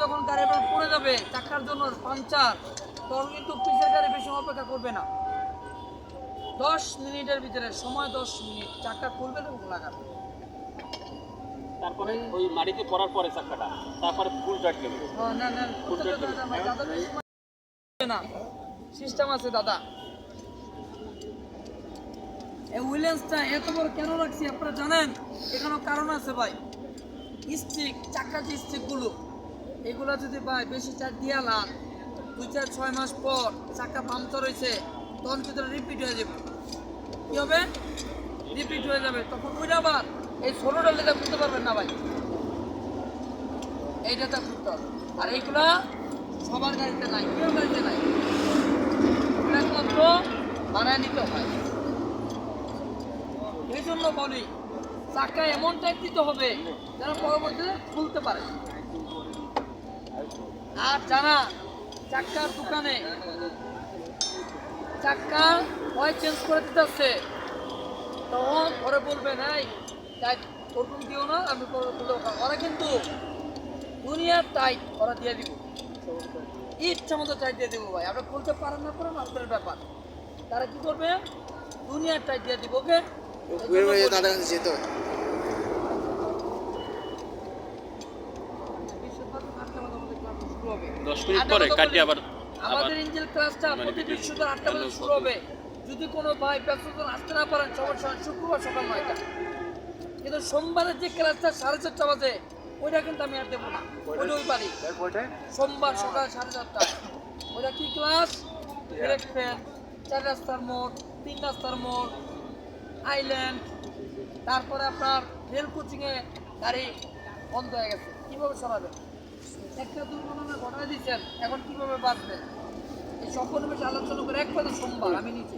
যখন গাড়িটা পড়ে যাবে চাকার জন্য পাংচার, তখন কিন্তু পিছের গাড়ি বেশি অপেক্ষা করবে না। 10 মিনিটের ভিতরে, সময় 10 মিনিট, চাকা খুলবে এবং লাগাবে। তারপরে ওই মাটিতে পড়ার পরে চাকাটা তারপরে ফুল টাইট দেবে। না না দাদা বেশি না, সিস্টেম আছে দাদা। এই উইলেন্সটা এত বড় কেন রাখছি আপনারা জানেন? এখানে কারণ আছে ভাই। স্টিক, চাকার যে স্টিকগুলো, এগুলো যদি ভাই বেশি চার দিয়ে লান 2-4-6 মাস পর চাকা পাংচার হয়েছে, তখন কিন্তু রিপিট হয়ে যাবে। কি হবে? রিপিট হয়ে যাবে। তখন ওইটা আবার এই ষোলোটা লেদা করতে পারবেন না ভাই, এইটাতে করতে হবে। আর এইগুলা সবার গাড়িতে নাই, কেউ গাড়িতে নাই, এগুলো একমাত্র বানায় নিতে হয়। এই জন্য বলি চাকা এমন টাইপ দিতে হবে যেন পরবর্তীতে খুলতে পারে। আর যারা চাক্কার দোকানে চাক্কা অয়েল চেঞ্জ করে দিতেছে, তখন ওরা বলবে নাই টাইট ওরকম দিও না, আমি ওরা কিন্তু দুনিয়ার টাইট ওরা দিয়ে দিব, ইচ্ছা মতো টাইট দিয়ে দেবো ভাই। আপনি খুলতে পারেন না পারেন আপনার ব্যাপার, তারা কি করবে? দুনিয়ার টাইট দিয়ে দিব। ওকে, আমাদের ইঞ্জিন ক্লাসটা প্রতি বৃহস্পতিবার 8টা বাজে শুরু হবে। যদি কোনো ভাই ব্যস্তজন আসতে না পারেন, সমস্যা শুক্রবার সকাল 9টা, কিন্তু সোমবারের যে ক্লাসটা 4:30 বাজে, ওইটা কিন্তু আমি আর দেবো না, ওইটা ওই বাড়ি সোমবার সকাল 4:30টায়। ওইটা কি ক্লাস? ব্রেক ফেল, 4 রাস্তার মোড়, 3 রাস্তার মোড়, আইল্যান্ড, তারপরে আপনার রেল কোচিংয়ে গাড়ি বন্ধ হয়ে গেছে, কীভাবে চালাবেন? একটা দুর্ঘটনা ঘটায় দিচ্ছেন, এখন কীভাবে বাঁচবেন? এই সম্পূর্ণ বিষয়ে আলোচনা করে একবারে সোমবার আমি নিচে